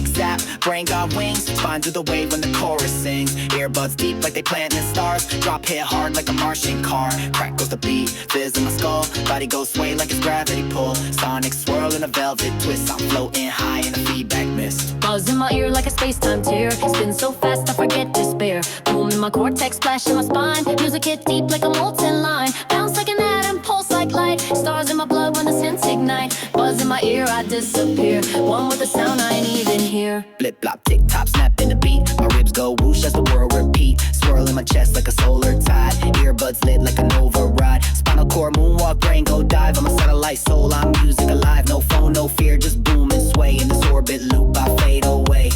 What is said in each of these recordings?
zap, brain got wings, spine through the wave when the chorus sings. Earbuds deep like they planting stars, drop hit hard like a Martian car. Crack goes the beat, fizz in my skull, body goes sway like it's gravity pull. Sonic swirl in a velvet twist, I'm floating high in a feedback mist. Buzz in my ear like a space-time tear, spin so fast I forget despair. Boom in my cortex, splash in my spine, music hit deep like a molten line. Bounce like an atom, pulse like light, stars in my blood when the synths ignite. Buzz in my ear, I disappear, one with the sound I ain't even hear. Blip blop tick tock snap in the beat, my ribs go whoosh as the world repeat. Swirl in my chest like a solar tide, earbuds lit like an override. Spinal cord moonwalk, brain go dive, I'm a satellite soul, I'm music alive. No phone, no fear, just boom and sway. In this orbit loop I fade away.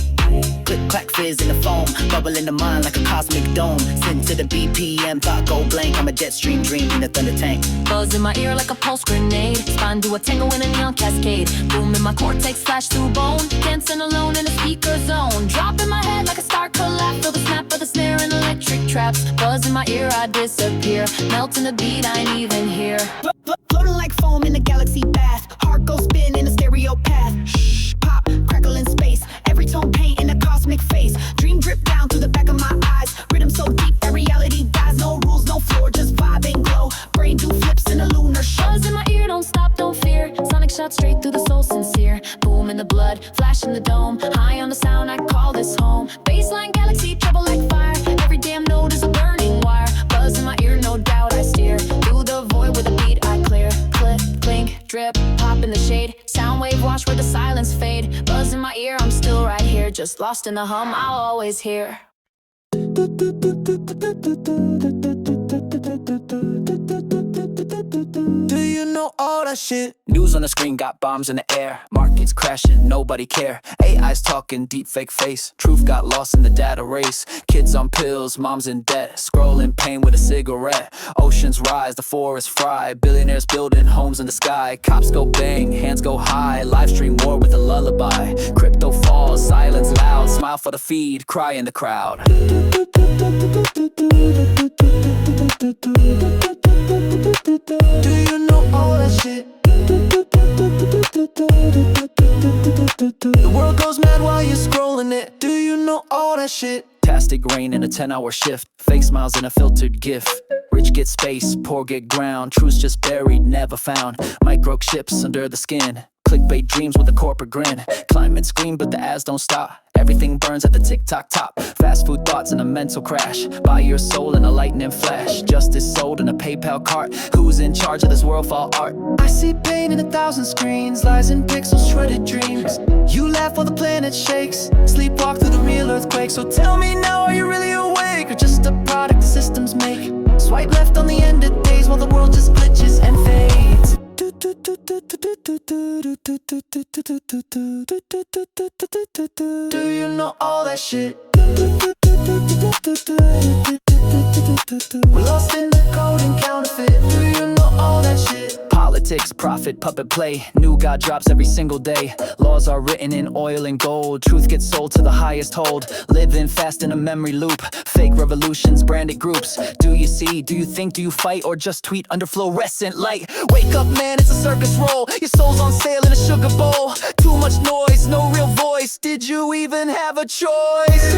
Click clack fizz in the foam, bubble in the mind like a cosmic dome. Send to the BPM, thought go blank, I'm a jet stream dream in a thunder tank. Buzz in my ear like a pulse grenade, spine do a tango in a neon cascade. Boom in my cortex, flash through bone, dancing alone in a speaker zone. Drop in my head like a star collapse, feel the snap of the snare and electric traps. Buzz in my ear, I disappear, melt in the beat I ain't even hear. Floating like foam in a galaxy bath, heart goes spin in a stereo path. Shh, pop, crackle in space, every tone paint in a cosmic face. Dream drip down through the back of my eyes, rhythm so deep that reality dies. No rules, no floor, just vibe and glow. Brain do flips in a lunar show. Buzz in my ear, don't stop, don't fear, sonic shot straight through the soul sincere. Boom in the blood, flash in the dome, high on the sound, I call this home. Baseline galaxy, trouble like fire, every damn note is a burning wire. Buzz in my ear, no doubt I steer, through the void with a beat I clear. Click, clink, drip, pop in the shade, sound wave wash where the silence fade. Buzz in my ear, I'm still right here, just lost in the hum I'll always hear. Do you know all that shit? News on the screen got bombs in the air, markets crashing, nobody care. AI's talking, deep fake face, truth got lost in the data race. Kids on pills, moms in debt, scrolling pain with a cigarette. Oceans rise, the forests fry, billionaires building homes in the sky. Cops go bang, hands go high, live stream war with a lullaby. Crypto falls, silence loud, smile for the feed, cry in the crowd. Do you know all that shit? The world goes mad while you're scrolling it. Do you know all that shit? Fantastic rain in a 10-hour shift, fake smiles in a filtered gif. Rich get space, poor get ground, truth's just buried, never found. Microchips under the skin, clickbait dreams with a corporate grin. Climate scream but the ads don't stop, everything burns at the TikTok top. Fast food thoughts in a mental crash, buy your soul in a lightning flash. Justice sold in a PayPal cart, who's in charge of this world fall art? I see pain in 1,000 screens, lies in pixels, shredded dreams. You laugh while the planet shakes, sleepwalk through the real earthquake. So tell me now, are you really awake, or just a product the systems make? Swipe left on the ended days while the world just glitches and fades. Do you know all that shit? We're lost in the code and counterfeit. Do you know all that shit? Politics, profit, puppet play, new god drops every single day. Laws are written in oil and gold, truth gets sold to the highest hold. Living fast in a memory loop, fake revolutions, branded groups. Do you see, do you think, do you fight, or just tweet under fluorescent light? Wake up man, it's a circus roll, your soul's on sale in a sugar bowl. Too much noise, no real voice, did you even have a choice?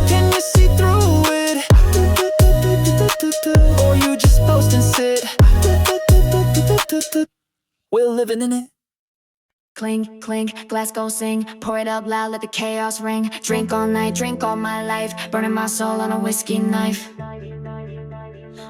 Can you see through it? Or you just post and sit? We're living in it. Clink, clink, glass go sing, pour it up loud, let the chaos ring. Drink all night, drink all my life, burning my soul on a whiskey knife.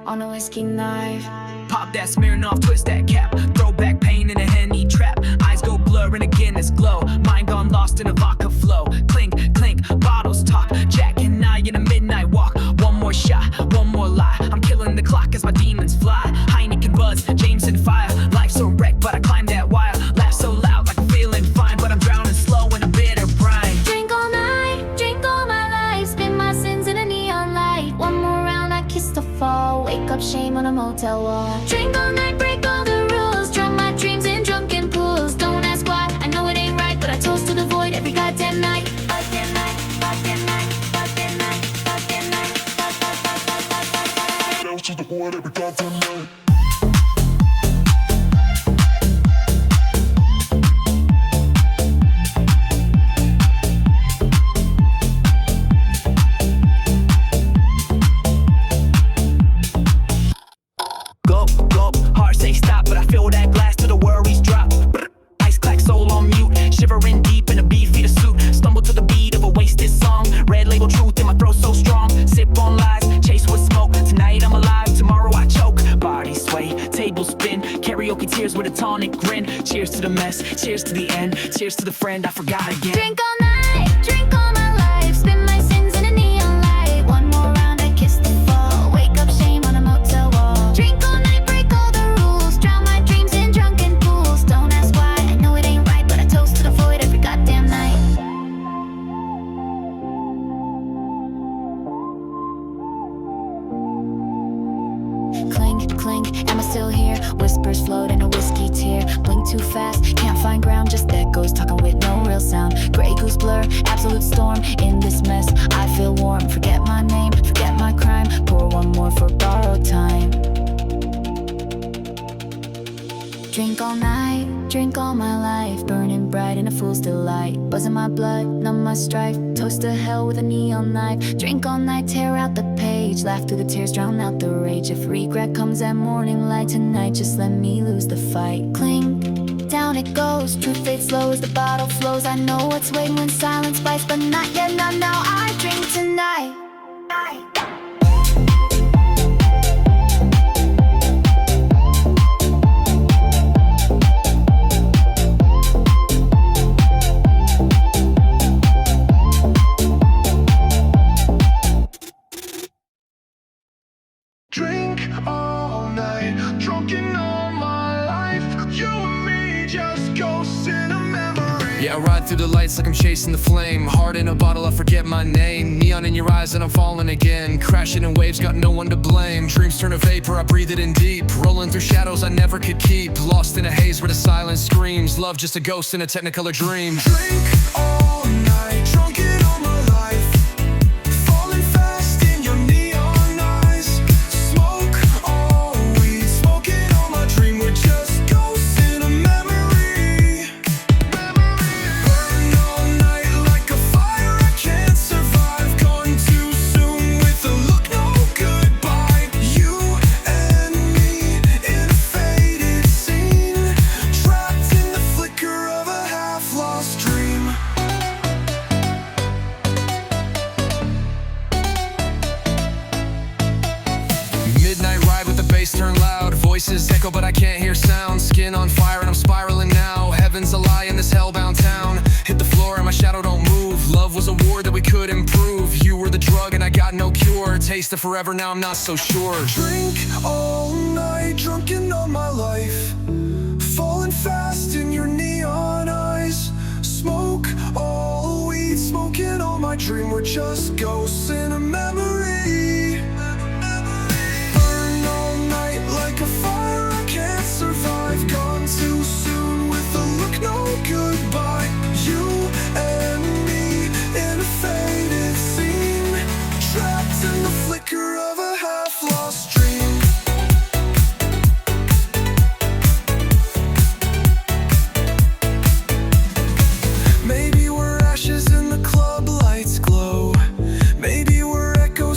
On a whiskey knife. Pop that Smirnoff, twist that cap, throwback pain in a Henny trap. Eyes go blur in a Guinness glow, mind gone lost in a vodka flow. Clink, clink, bottles talk, Jack and I in a midnight walk. One more shot, one more lie, I'm killing the clock as my demons fly. Heineken buzz, Jameson fire, life's a wreck but I climb that wire. Laugh so loud like I'm feeling fine, but I'm drowning slow in a bitter brine. Drink all night, drink all my life, spin my sins in a neon light. One more round, I kiss the fall, wake up shame on a motel wall. Drink all night, break all the rules. close with a tonic grin. Cheers to the mess, cheers to the end, cheers to the friend I forgot again. Drink all night, drink all my life, spin my sins in a neon light. One more round, I kiss the fall, wake up shame on a motel wall. Drink all night, break all the rules, drown my dreams in drunken pools. Don't ask why, I know it ain't right, but I toast to the void every goddamn night. Clink, clink, am I still here? Whispers float in a whiskey tear. Blink too fast, can't find ground, just echoes talking with no real sound. Grey goose blur, absolute storm. In this mess, I feel warm. Forget my name, forget my crime. Pour one more for borrowed time. Drink all night, drink all my life, burning bright in a fool's delight. Buzzing my blood, numb my strife, toast to hell with a neon knife. Drink all night, tear out the page, laugh through the tears, drown out the rage. If regret comes at morning light tonight, just let me lose the fight. Clink, down it goes, truth fades slow as the bottle flows. I know what's waiting when silence bites, but not yet, not now. I drink tonight. Drink all night, drunken all my life. You and me, just ghosts in a memory. Yeah, I ride through the lights like I'm chasing the flame. Heart in a bottle, I forget my name. Neon in your eyes and I'm falling again. Crashing in waves, got no one to blame. Dreams turn to vapor, I breathe it in deep. Rolling through shadows I never could keep. Lost in a haze where the silence screams. Love just a ghost in a technicolor dream. Drink all night, drunken all my life. Falling fast in your neon eyes. Smoke all weed, smoking all my dream. We're just ghosts in a memory. Burn all night like a fire I can't survive. Gone too soon with a look no goodbye. You and me in a faded scene, trapped in the flicker of a half-lost dream. Midnight ride with the bass turned loud. Voices echo but I can't hear sound. Skin on fire and I'm spiraling now. Heaven's a lie in this hellbound town. Hit the floor and my shadow don't move. Love was a war that we could improve. You were the drug and I got no cure. Taste of forever, now I'm not so sure. Drink all night, drunken all my life. Falling fast in your neon eyes. Smoke all weed, smoking all my dream. We're just ghosts in a memory. Burn all night like a fire I can't survive. Gone too soon with a look no goodbye. You and me in a faded scene, trapped in the flicker of a half-lost dream. Maybe we're ashes in the club lights glow. Maybe we're echoes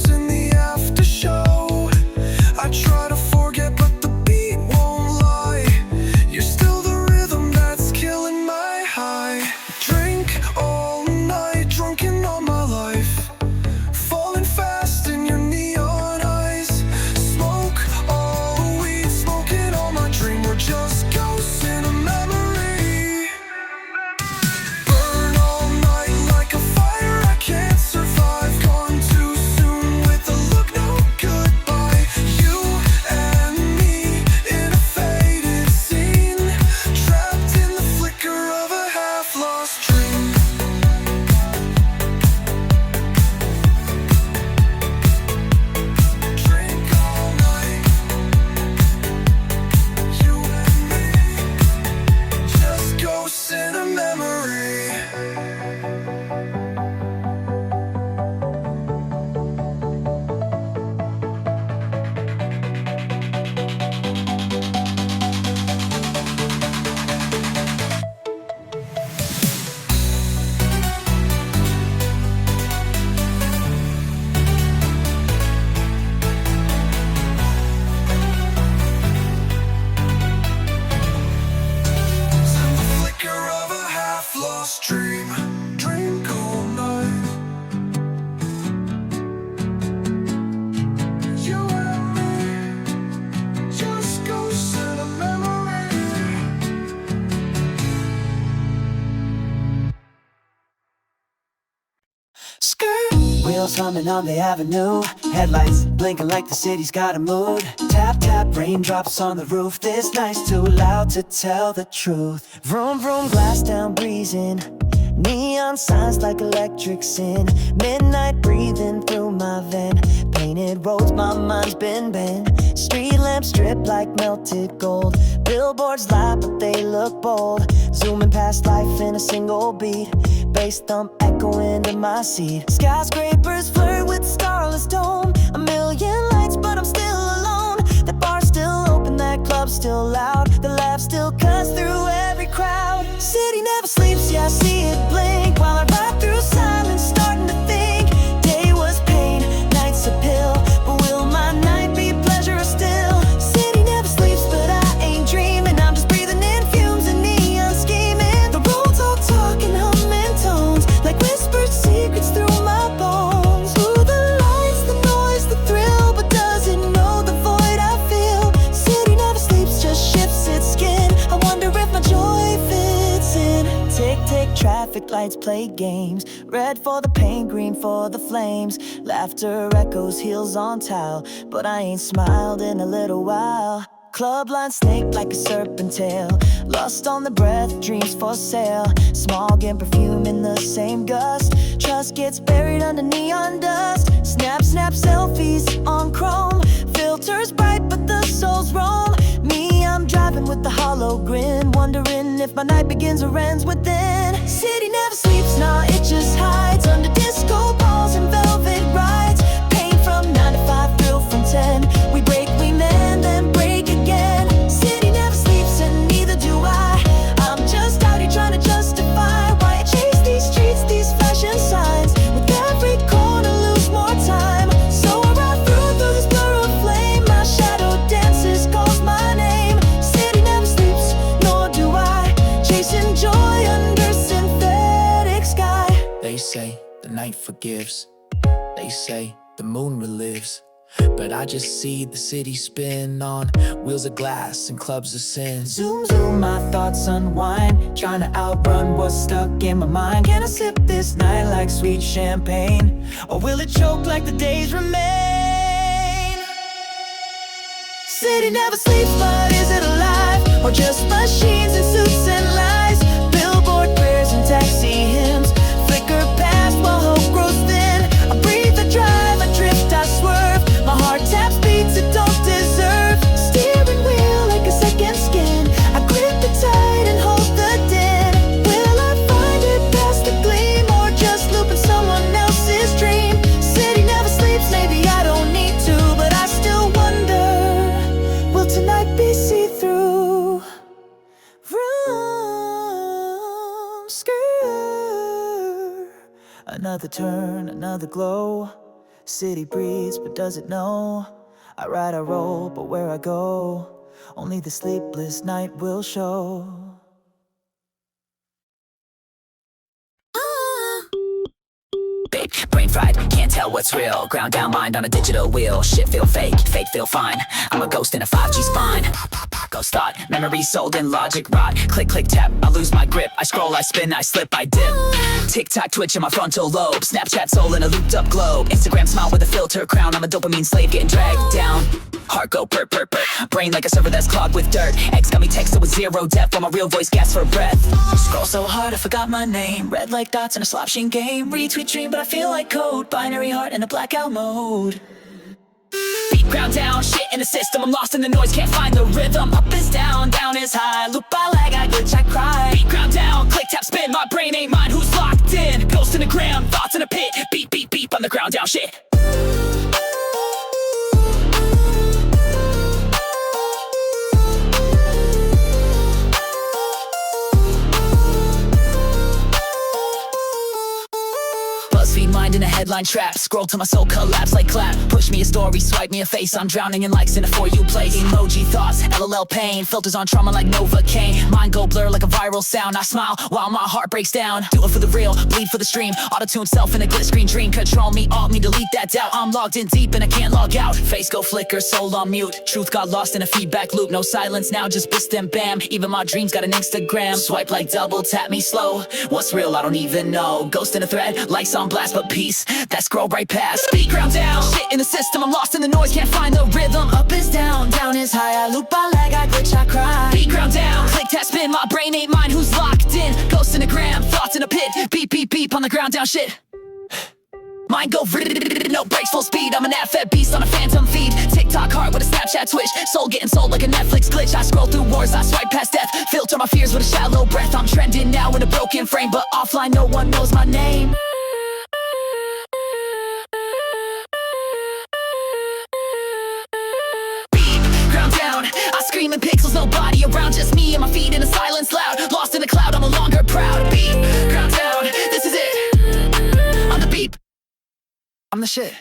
Skirt. Wheels humming on the avenue, headlights blinking like the city's got a mood. Tap tap, raindrops on the roof. This night's too loud to tell the truth. Vroom vroom, glass down, breezing. Neon signs like electric sin. Midnight breathing through my vein. Painted roads, my mind's been bent. Street lamps strip like melted gold. Billboards lie but they look bold. Zooming past life in a single beat. Bass thump echoing to my seat. Skyscrapers flirt with starless dome. A million lights but I'm still alone. That bar's still open, that club's still loud. The laugh still cuts through every crowd. City never sleeps, yeah I see it blink. While I ride through silence, starting to think. Day was pain, night's a pill. But will my night be pleasure still? City never sleeps but I ain't dreaming. I'm just breathing in fumes and neon scheming. The roads all talking, humming tones. Like whispered secrets through my bones. Through the lights, the noise, the thrill. But does it know the void I feel? City never sleeps, just shifts its skin. I wonder if my joy fits in. Tick tick, traffic lights play games. Red for the pain, green for the flames. Laughter echoes, heels on tile. But I ain't smiled in a little while. Club line snake like a serpent tail. Lust on the breath, dreams for sale. Smog and perfume in the same gust. Trust gets buried under neon dust. Snap, snap selfies on chrome. Filters bright but the souls roam. Me, I'm driving with the hollow grin. Wondering if my night begins or ends within. City never sleeps, nah, it just hides. Under disco balls and velvet rides. Pain from 9 to 5, thrill from 10. We break, we mend, then break again. City never sleeps and neither do I. I'm just out here trying to justify why I chase these streets, these fashion signs. With every corner lose more time. So I ride through this blur of flame. My shadow dances, calls my name. City never sleeps, nor do I. Chasing joy under synthetic sky. They say the night forgives. They say the moon relives. But I just see the city spin on wheels of glass and clubs of sin. Zoom, zoom, my thoughts unwind. Trying to outrun what's stuck in my mind. Can I sip this night like sweet champagne? Or will it choke like the days remain? City never sleeps, but is it alive? Or just machines and suits and lies? Billboard prayers and taxi hymns flicker past while hope grows thin. I breathe, I drive, I drift, I swerve. My heart taps beats it don't deserve. Steering wheel like a second skin. I grip it tight and hold the din. Will I find it past the gleam? Or just looping someone else's dream? City never sleeps, maybe I don't need to. But I still wonder, will tonight be see-through? Vroom, skirt. Another turn, another glow. City breathes, but does it know? I ride, I roll, but where I go, only the sleepless night will show. Big brain fried, can't tell what's real. Ground down mind on a digital wheel. Shit feel fake, fake feel fine. I'm a ghost in a 5G spine. Ghost thought, memories sold in logic rot. Click, click, tap, I lose my grip. I scroll, I spin, I slip, I dip. Tick-tock twitch in my frontal lobe. Snapchat soul in a looped up globe. Instagram smile with a filter crown. I'm a dopamine slave getting dragged down. Heart go perp, perp, perp. Brain like a server that's clogged with dirt. Ex got me texted with zero depth while my real voice gasps for breath. Scroll so hard I forgot my name. Red like dots in a slot machine game. Retweet dream but I feel like code. Binary heart in a blackout mode. Beat ground down, shit in the system. I'm lost in the noise, can't find the rhythm. Up is down, down is high. Loop I lag, I glitch, I cry. Beat ground down, click tap spin. My brain ain't mine, who's locked in? Ghost in the ground, thoughts in a pit. Beep, beep, beep on the ground down shit. BuzzFeed mind in a headline. headline trap. Scroll till my soul collapse like clap. Push me a story, swipe me a face. I'm drowning in likes in a For You place. Emoji thoughts, LOL pain. Filters on trauma like Novocaine. Mind go blur like a viral sound. I smile while my heart breaks down. Do it for the real, bleed for the stream. Auto-tune self in a glitch screen dream. Control me, alt me, delete that doubt. I'm logged in deep and I can't log out. Face go flicker, soul on mute. Truth got lost in a feedback loop. No silence now, just bist and bam. Even my dreams got an Instagram. Swipe like double, tap me slow. What's real, I don't even know. Ghost in a thread, likes on blast, but peace, that scroll right past. Beat ground down, shit in the system. I'm lost in the noise, can't find the rhythm. Up is down, down is high. I loop, I lag, I glitch, I cry. Beat ground down, click, tap, spin. My brain ain't mine, who's locked in? Ghost in a gram, thoughts in a pit. Beep, beep, beep on the ground down shit. Mind go no brakes, full speed. I'm an ad-fed beast on a phantom feed. TikTok heart with a Snapchat twitch. Soul getting sold like a Netflix glitch. I scroll through wars, I swipe past death. Filter my fears with a shallow breath. I'm trending now in a broken frame, but offline no one knows my name. Beep, ground down, I scream in pixels, nobody around. Just me and my feet in a silence loud. Lost in the cloud, I'm no longer proud. Beep, ground down, this is it. I'm the beep, I'm the shit.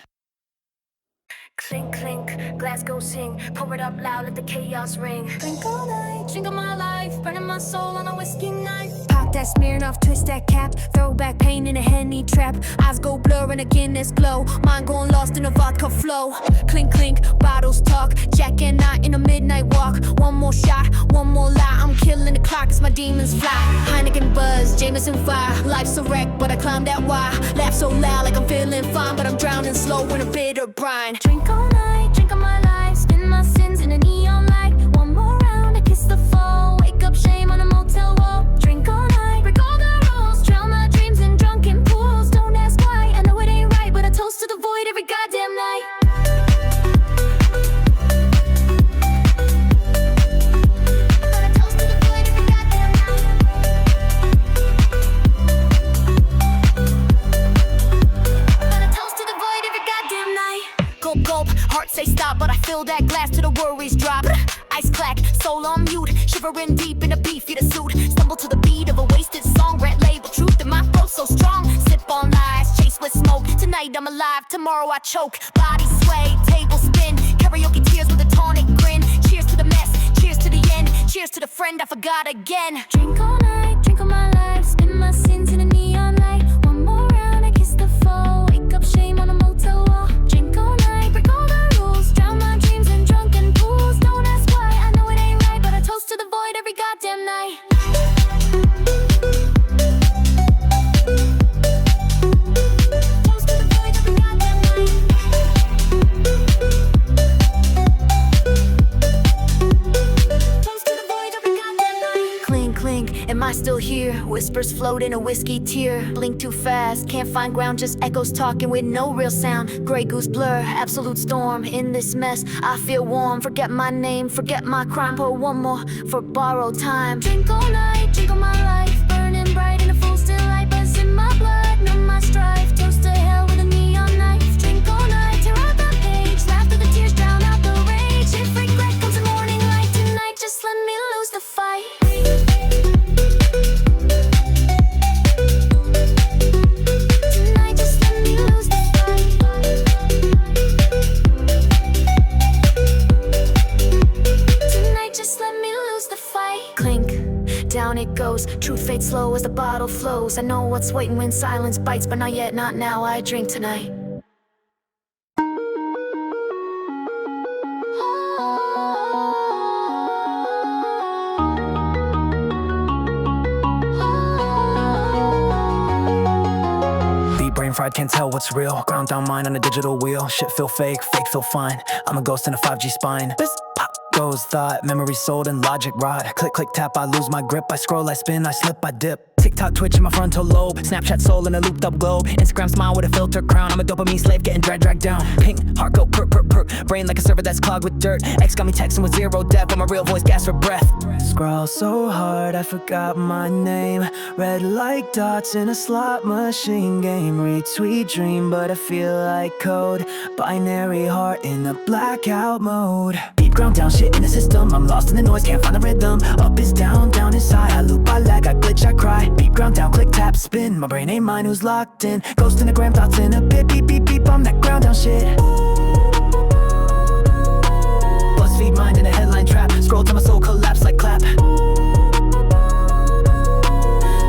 Clink, clink, glass go sing. Pour it up loud, let the chaos ring. Drink all night, drink of my life. Burning my soul on a whiskey knife. Pop that Smirnoff, twist that cap. Throwback pain in a Henny trap. Eyes go blurring again, this glow. Mind going lost in a vodka flow. Clink, clink, bottles talk. Jack and I in a midnight walk. One more shot, one more lie. I'm killing the clock as my demons fly. Heineken buzz, Jameson fire. Life's a wreck, but I climbed that wire. Laugh so loud like I'm feeling fine, but I'm drowning slow in a bitter brine. Drink all night, drink of my life. Spin my sins in a neon light. One more round, I kiss the fall. Wake up, shame on a motel wall. Drink all night, break all the rules. Drown my dreams in drunken pools. Don't ask why, I know it ain't right, but I toast to the void every goddamn night. Gulp, heart say stop, but I fill that glass till the worries drop. Ice clack, soul on mute, shivering deep in a beefeater suit. Stumble to the beat of a wasted song, red label truth in my throat so strong. Sip on lies, chase with smoke. Tonight I'm alive, tomorrow I choke. Body sway, table spin, karaoke tears with a tonic grin. Cheers to the mess, cheers to the end, cheers to the friend I forgot again. Drink all night, drink all my life, spin my sins in a neon light. One more round, I kiss the fall, wake up shame on a motel wall. Drink all night, break all the rules, drown my dreams in drunken pools. Don't ask why, I know it ain't right, but I toast to the void every goddamn night. Toast to the void every goddamn night. Toast to the void every goddamn night. Clink, clink, am I still here? Whispers float in a whiskey tear. Blink too fast, can't find ground, just echoes talking with no real sound. Grey goose blur, absolute storm. In this mess, I feel warm. Forget my name, forget my crime. Pour one more for borrowed time. Drink all night, drink all my life. Burning bright in a full still light. Buzz in my blood, numb my strife. Toast to hell with a neon knife. Drink all night, tear out the page. Laugh through the tears, drown out the rage. If regret comes in morning light tonight, just let me lose the fight. Down it goes, truth fades slow as the bottle flows. I know what's waiting when silence bites, but not yet, not now, I drink tonight. Deep brain fried, can't tell what's real. Ground down mind on a digital wheel. Shit feel fake, fake feel fine. I'm a ghost in a 5G spine. Biz, pop, goes thought, memory sold and logic rot. Click, click, tap, I lose my grip. I scroll, I spin, I slip, I dip. TikTok twitch in my frontal lobe. Snapchat soul in a looped up globe. Instagram smile with a filter crown. I'm a dopamine slave getting dragged down. Ping, heart go perk, perk, perk. Brain like a server that's clogged with dirt. X got me texting with zero depth, but my real voice gasp for breath. Scroll so hard, I forgot my name. Red like dots in a slot machine game. Retweet dream, but I feel like code. Binary heart in a blackout mode. Deep ground down, shit in the system. I'm lost in the noise, can't find the rhythm. Up is down, down is high. I loop, I lag, I glitch, I cry. Deep ground down, click tap, tap spin. My brain ain't mine, who's locked in? Ghost in the gram, thoughts in a pit. Beep, beep, beep, I'm that ground down shit. BuzzFeed mind in a headline trap. Scroll till my soul collapse like clap.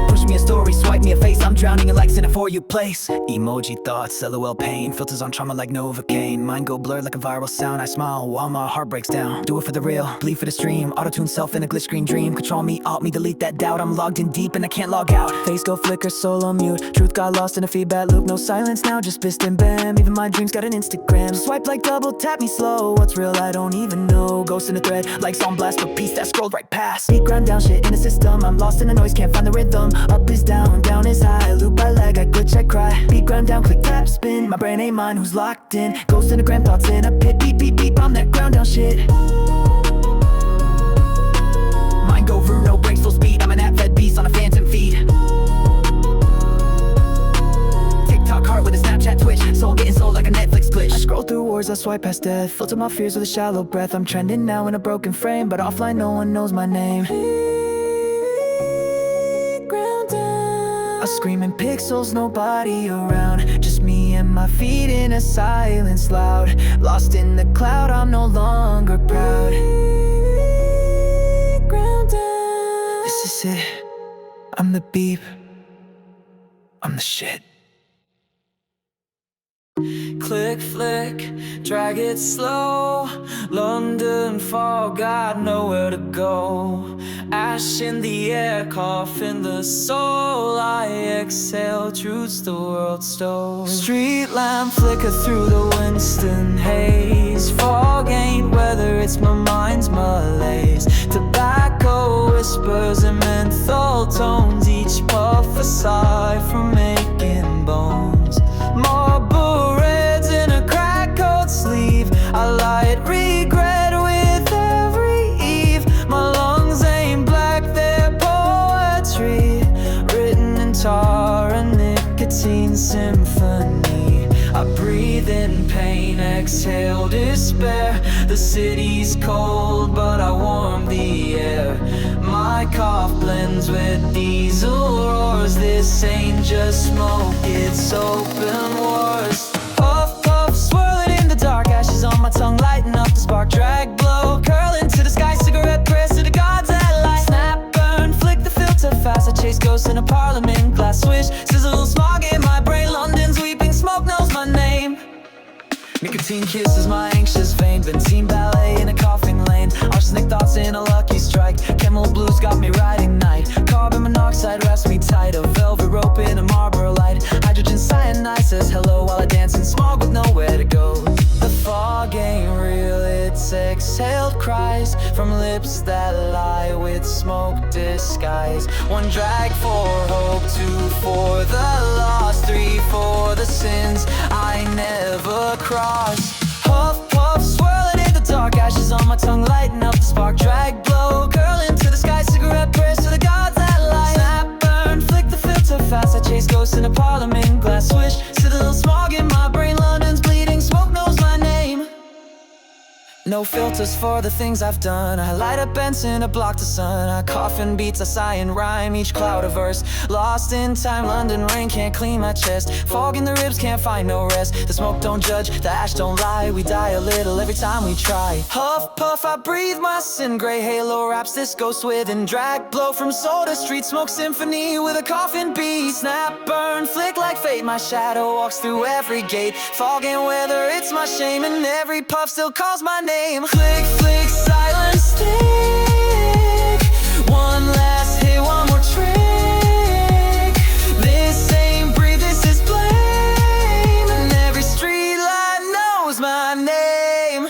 Push me a story, swipe me a face. I'm drowning in likes in a For You place. Emoji thoughts, LOL pain. Filters on trauma like Novocaine. Mind go blurred like a viral sound. I smile while my heart breaks down. Do it for the real, bleed for the stream. Auto-tune self in a glitch screen dream. Control me, alt me, delete that doubt. I'm logged in deep and I can't log out. Face go flicker, soul on mute. Truth got lost in a feedback loop. No silence now, just bist and bam. Even my dreams got an Instagram. Swipe like double, tap me slow. What's real, I don't even know. Ghost in a thread, likes on blast, but peace that scrolled right past. Beat ground down shit in the system. I'm lost in the noise, can't find the rhythm. Up is down, down is high. Loop I lag, I glitch, I cry. Beat ground down, click, tap, spin. My brain ain't mine, who's locked in? Ghost in a gram, thoughts in a pit. Beep, beep, beep, I'm that ground down shit. Mind go through, no brakes, full speed. I'm an app-fed beast on a phantom feed. TikTok heart with a Snapchat twitch. Soul getting sold like a Netflix glitch. I scroll through wars, I swipe past death. Filter my fears with a shallow breath. I'm trending now in a broken frame, but offline no one knows my name. Screaming pixels, nobody around. Just me and my feet in a silence loud. Lost in the cloud, I'm no longer proud. This is it, I'm the beep, I'm the shit. Click, flick, drag it slow. London fog, got nowhere to go. Ash in the air, cough in the soul. I exhale, truths the world stole. Street lamp flicker through the Winston haze. Fog ain't weather, it's my mind's malaise. Tobacco whispers and menthol tones. Each puff a sigh from making bones. Marble reds in a crack coat sleeve. I light regret with every eve. My lungs ain't black, they're poetry. Written in tar and nicotine symphony. I breathe in pain, exhale despair. The city's cold, but I warm the air. My cough blends with diesel roars. This ain't just smoke, it's open wars. Puff, puff, swirling in the dark. Ashes on my tongue, lighting up the spark. Drag, blow, curl into the sky. Cigarette press to the gods that light. Snap, burn, flick the filter fast. I chase ghosts in a parliament. Glass swish, sizzle, smog in my brain. London's weeping, smoke knows my name. Nicotine kisses my anxious vein. Benzene ballet in a coughing lane. Arsenic thoughts in a lucky strike. Camel blues got me riding night. Carbon monoxide wraps me tight. A velvet rope in a Marlboro light. Hydrogen cyanide says hello while I dance in smog with nowhere to go. The fog ain't real, it's exhaled cries from lips that lie with smoke disguise. One drag for hope, two for the lost, three for the sins I never crossed. Huff, puff, swirling in the dark. Ashes on my tongue, lighting up the spark. Drag, blow, curl into the sky. Cigarette prayers to the gods that lie. Snap, burn, flick the filter fast. I chase ghosts in a parliament. Glass swish, sizzle, smog in my brain. London's bleeding, smoke knows my name. No filters for the things I've done. I light up Benson to block the sun. I cough in beats, I sigh and rhyme. Each cloud a verse. Lost in time, London rain can't clean my chest. Fog in the ribs, can't find no rest. The smoke don't judge, the ash don't lie. We die a little every time we try. Huff, puff, I breathe my sin. Gray halo wraps this ghost within. Drag, blow from soda street. Smoke symphony with a coffin beat. Snap, burn, flick like fate. My shadow walks through every gate. Fog and weather, it's my shame. And every puff still calls my name. Click, flick, silence, stick. One last hit, one more trick. This ain't breathe, this is blame. And every street light knows my name.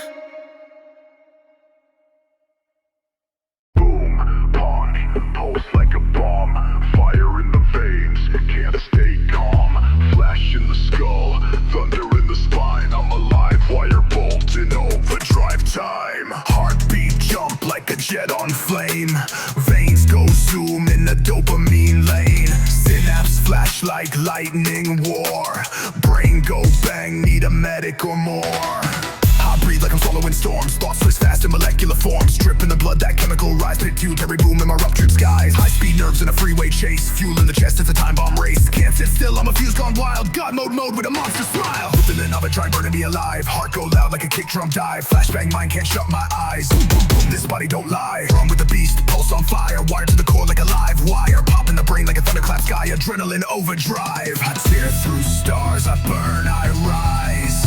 Boom, pong, pulse like a bomb. Fire in the veins, can't stay calm. Flash in the skull, thunder in the spine. I'm alive, wire bolt in overdrive time. Heartbeat jump like a jet on flame. Veins go zoom in the dopamine lane. Synapse flash like lightning war. Brain go bang, need a medic or more. I breathe like I'm swallowing storms. Thoughts switch fast in molecular forms. Dripping the blood, that chemical rise. Pituitary boom in my ruptured skies. High speed Nerves in a freeway chase, fuel in the chest, it's a time bomb race. Can't sit still, I'm a fuse gone wild. God mode with a monster smile. Within an overdrive, burning me alive. Heart go loud like a kick drum dive. Flashbang, mind can't shut my eyes. Boom, boom, boom, this body don't lie. Wrong with the beast, pulse on fire. Wired to the core like a live wire. Pop in the brain like a thunderclap sky. Adrenaline overdrive. I tear through stars, I burn, I rise.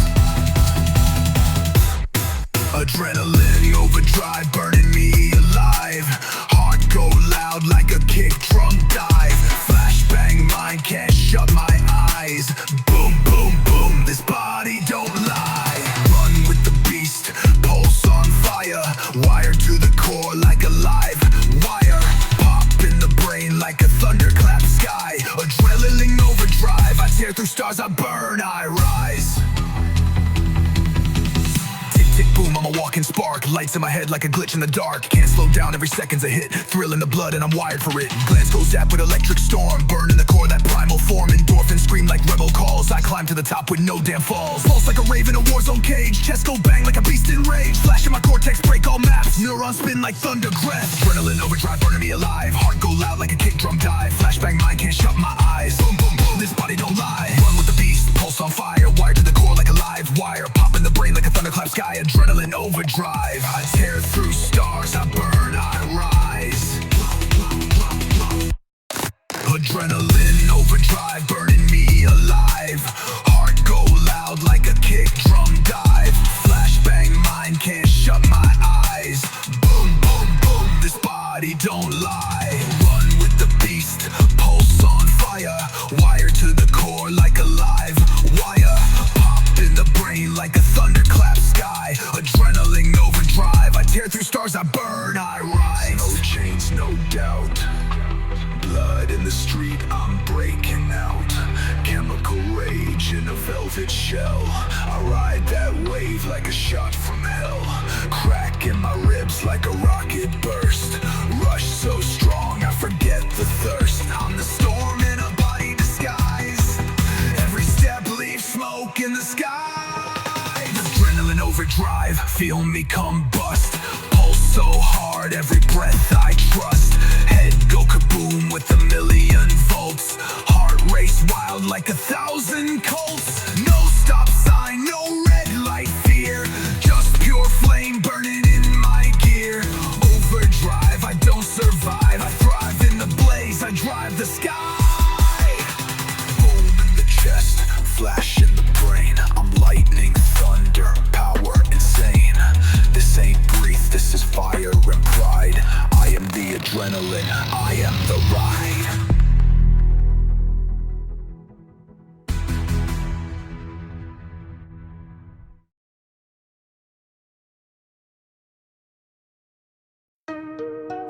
Adrenaline overdrive, burning me alive. Heart go loud like a kick drum dive. Flashbang, mind can't shut my eyes. Boom, boom, boom, this body don't lie. Run with the beast, pulse on fire. Wired to the core like a live wire. Pop in the brain like a thunderclap sky. Adrenaline overdrive, I tear through stars, I burn, I rise. Tick, boom, I'm a walking spark. Lights in my head like a glitch in the dark. Can't slow down, every second's a hit. Thrill in the blood and I'm wired for it. Glance goes zap with electric storm. Burn in the core, that primal form. Endorphins scream like rebel calls. I climb to the top with no damn falls. Pulse like a rave in a war zone cage. Chest go bang like a beast in rage. Flash in my cortex, break all maps. Neurons spin like thunder crest. Adrenaline overdrive, burning me alive. Heart go loud like a kick drum dive. Flashbang, mind can't shut my eyes. Boom, boom, boom, this body don't lie. Run with the beast, pulse on fire. Wired to the core like a live wire. Pop in the brain like a thunderclap sky. Adrenaline overdrive, I tear through stars, I burn, I rise. Adrenaline overdrive, burning me alive. Heart go loud like a kick drum dive. Flashbang, mind can't shut my eyes. Boom, boom, boom, this body don't lie. Run with the beast, pulse on fire. Wired to the core like a live wire. Pop in the brain like a thunderclap sky. Adrenaline overdrive, I tear through stars, I burn, I rise. No chains, no doubt. Blood in the street, I'm breaking out. Chemical rage in a velvet shell. I ride that wave like a shot from hell. Crack in my ribs like a rocket burst. Rush so strong, I forget the thirst. I'm the storm in a body disguise. Every step leaves smoke in the sky. Adrenaline overdrive, feel me combust. Pulse so hard, every breath I trust. Head go kaboom with a million volts. Heart race wild like 1,000 colts. No stop sign, no red light fear. Just pure flame burning in my gear. Overdrive, I don't survive. I thrive in the blaze, I drive the sky. Boom in the chest, flash in the brain. I'm lightning, thunder, power insane. This ain't breath, this is fire and pride. I am the adrenaline, I am the ride.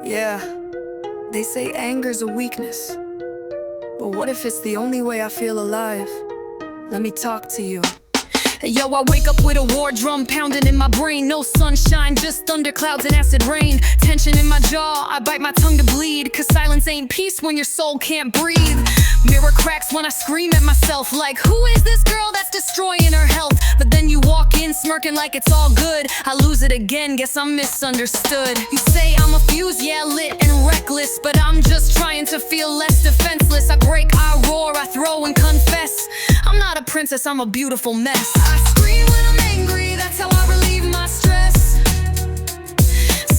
Yeah, they say anger's a weakness. But what if it's the only way I feel alive? Let me talk to you. Yo, I wake up with a war drum pounding in my brain. No sunshine, just thunderclouds and acid rain. Tension in my jaw, I bite my tongue to bleed. Cause silence ain't peace when your soul can't breathe. Mirror cracks when I scream at myself like, who is this girl that's destroying her health? But then you walk in smirking like it's all good. I lose it again, guess I'm misunderstood. You say I'm a fuse, yeah, lit and reckless. But I'm just trying to feel less defenseless. I break, I roar, I throw and confess. I'm not a princess, I'm a beautiful mess. I scream when I'm angry, that's how I relieve my stress.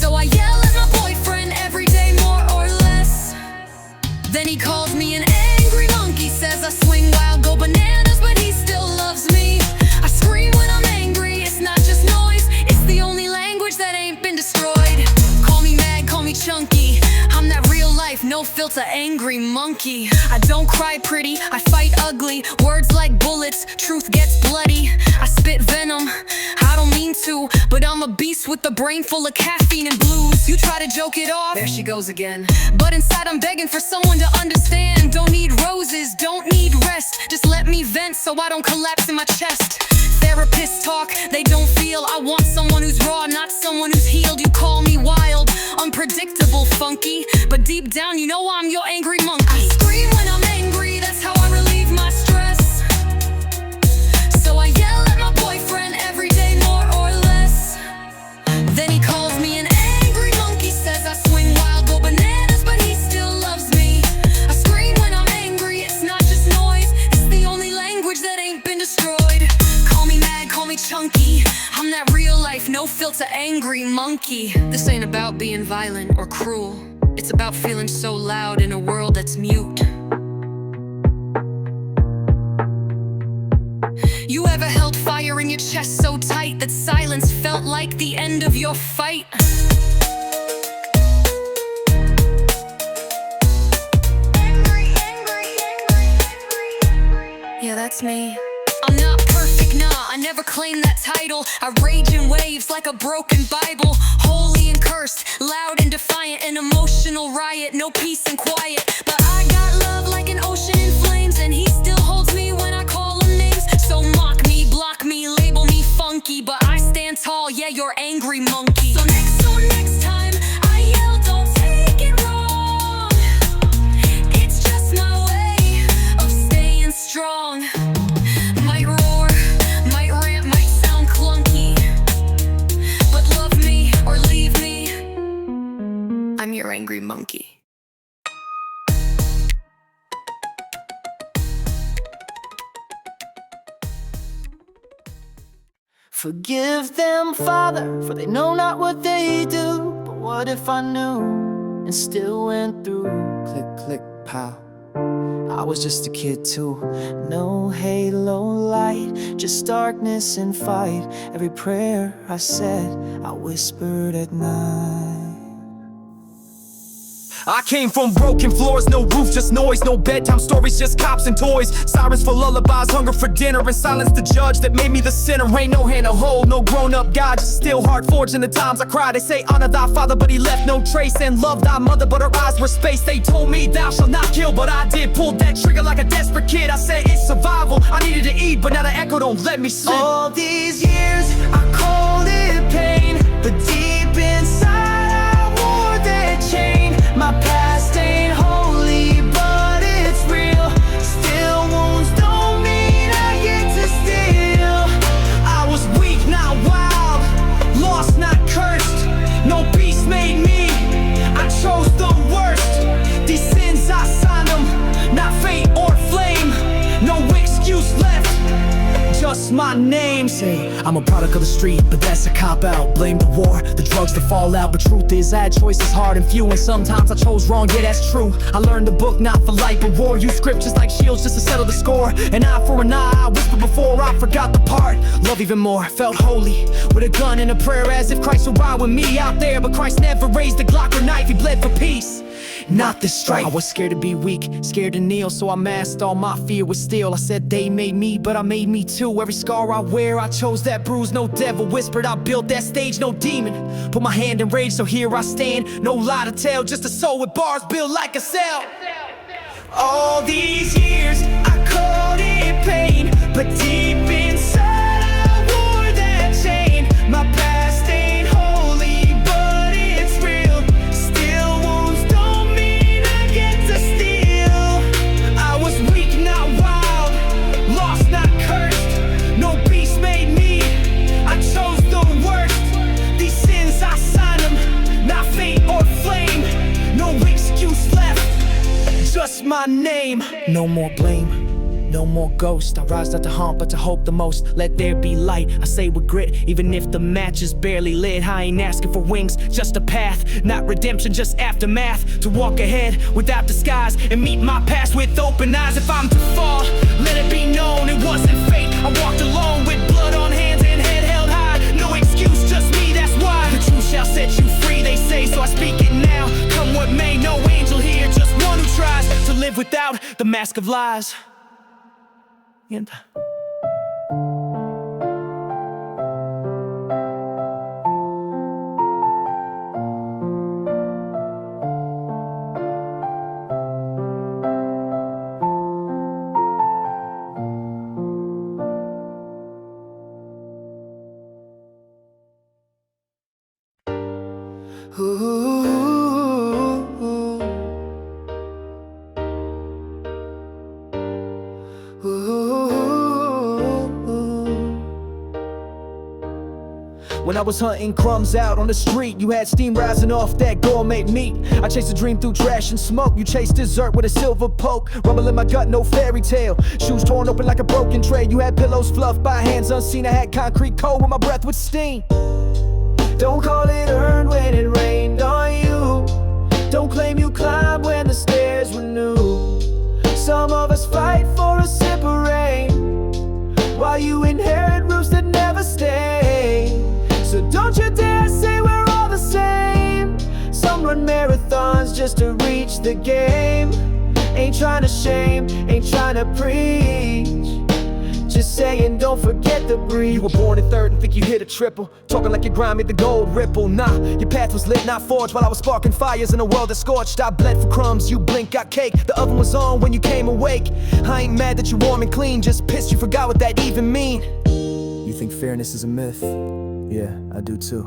So I yell at my boyfriend every day, more or less. Then he calls me an angry monkey, says I swing wild, go bananas, but he still loves me. I scream when I'm angry, it's not just noise, it's the only language that ain't been destroyed. Call me mad, call me chunky, I'm that real life, no filter, angry monkey. I don't cry pretty, I fight ugly. Words like bullets, truth gets bloody. I spit venom, I don't mean to, but I'm a beast with a brain full of caffeine and blues. You try to joke it off, There she goes again. but inside I'm begging for someone to understand. Don't need roses, don't need rest. Just let me vent so I don't collapse in my chest. Therapists talk, they don't feel. I want someone who's raw, not someone who's healed. You call me wild, unpredictable, funky, but deep down you know I'm your angry monkey. I scream when I'm angry, that's how I relieve my stress. So I yell at my boyfriend every day, more or less. Then he calls me an angry monkey, says I swing wild, go bananas, but he still loves me. built an angry monkey. This ain't about being violent or cruel. It's about feeling so loud in a world that's mute. You ever held fire in your chest so tight that silence felt like the end of your fight? Yeah, that's me. I'm not perfect, nah, I never claimed that title. I rage in waves like a broken Bible. Holy and cursed, loud and defiant, an emotional riot, no peace and quiet. But I got love like an ocean in flames, and he still holds me when I call him names. So mock me, block me, label me funky, but I stand tall, yeah, you're angry monkey. So next time I yell, don't take it wrong. It's just my way of staying strong. Might roar, might rant, might sound clunky, but love me or leave me, I'm your angry monkey. Forgive them, Father, for they know not what they do. But what if I knew and still went through? Click, click, pow. I was just a kid too. No halo light, just darkness and fight. Every prayer I said, I whispered at night. I came from broken floors, no roof, just noise. No bedtime stories, just cops and toys. Sirens for lullabies, hunger for dinner, and silence the judge that made me the sinner. Ain't no hand to hold, no grown-up God, just still heart forged in the times I cry. They say honor thy father, but he left no trace, and love thy mother, but her eyes were space. They told me thou shalt not kill, but I did. Pulled that trigger like a desperate kid. I said it's survival, I needed to eat, but now the echo don't let me sleep. All these years I called it pain, but deep inside I wore that chain. My past ain't holy, but it's real. Still wounds don't mean I get to steal. I was weak, not wild, lost, not cursed. No beast made me, I chose the worst. These sins I signed them, not fate or flame. No excuse left, just my name. Say, I'm a product of the street, but that's a cop-out. Blame the war, the drugs, the fallout. But truth is, I had choices hard and few, and sometimes I chose wrong, yeah, that's true. I learned the book not for light, but war. Use scriptures like shields just to settle the score. An eye for an eye, I whispered before I forgot the part. Love even more, felt holy, with a gun and a prayer, as if Christ would ride with me out there. But Christ never raised a Glock or knife, he bled for peace, not this strife. I was scared to be weak, scared to kneel, so I masked all my fear with steel. I said they made me, but I made me too. Every scar I wear, I chose that bruise. No devil whispered, I built that stage, no demon put my hand in rage, so here I stand. No lie to tell, just a soul with bars built like a cell. All these years I called it pain, but deep inside I wore that chain. My past ain't holy, but it's real. Still wounds don't mean I get to steal. I was weak, not wild, lost, not cursed. No beast made me, I chose the worst. These sins I signed them, not fate or flame. No excuse left, just my name. No more blame, no more ghost. I rise not to haunt, but to hope the most. Let there be light, I say with grit, even if the match is barely lit. I ain't asking for wings, just a path, not redemption, just aftermath. To walk ahead without disguise and meet my past with open eyes. If I'm to fall, let it be known it wasn't fate. I walked alone with blood on hands and head held high. No excuse, just me, that's why. The truth shall set you free, they say, so I speak it now. Come what may, no angel here, just one who tries to live without the mask of lies. And when I was hunting crumbs out on the street, you had steam rising off that gourmet meat. I chased a dream through trash and smoke. You chased dessert with a silver poke. Rumble in my gut, no fairy tale. Shoes torn open like a broken tray. You had pillows fluffed by hands unseen. I had concrete cold where my breath would steam. Don't call it earned when it rained on you. Don't claim you climbed when the stairs were new. Some of us fight for a sip of rain, while you inherit roofs that never stay. So don't you dare say we're all the same. Some run marathons just to reach the game. Ain't trying to shame, ain't trying to preach. Just saying, don't forget the breathe. You were born in third and think you hit a triple. Talking like your grind made the gold ripple. Nah, your path was lit, not forged. While I was sparking fires in a world that scorched, I bled for crumbs, you blink, got cake. The oven was on when you came awake. I ain't mad that you warm and clean, just pissed you forgot what that even mean. You think fairness is a myth? Yeah, I do too.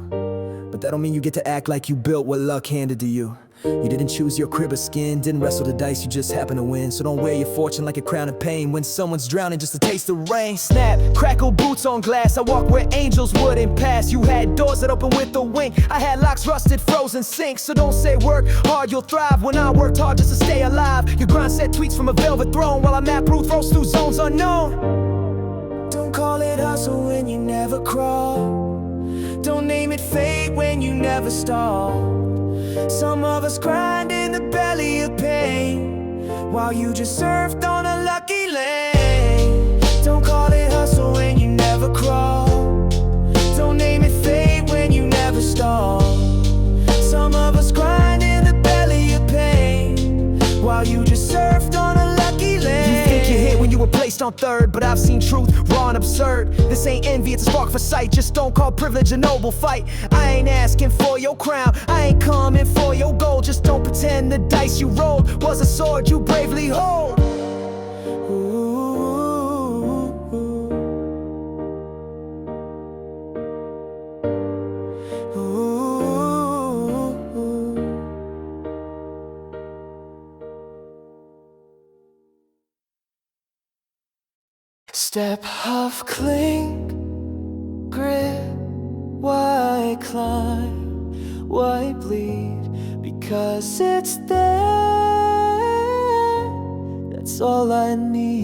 But that don't mean you get to act like you built what luck handed to you. You didn't choose your crib or skin, didn't wrestle the dice, you just happened to win. So don't wear your fortune like a crown of pain when someone's drowning just to taste the rain. Snap, crackle, boots on glass, I walk where angels wouldn't pass. You had doors that open with a wink, I had locks rusted, frozen sinks. So don't say work hard, you'll thrive when I worked hard just to stay alive. Your grind set tweets from a velvet throne, while I map route throws through zones unknown. Don't call it hustle when you never crawl. Don't name it fate when you never stall. Some of us grind in the belly of pain, while you just surfed on a lucky lane. Don't call it hustle when you never crawl. Don't name it fate when you never stall. Some of us grind in the belly of pain, while you just surfed on a lucky lane. You think you hit when you were placed on third, but I've seen truth, raw and absurd. This ain't envy, it's a spark for sight. Just don't call privilege a noble fight. I ain't asking for your crown, I ain't coming for your gold. Just don't pretend the dice you rolled was a sword you bravely hold. Step, huff, clink, grit. Why climb, why bleed? Because it's there, that's all I need.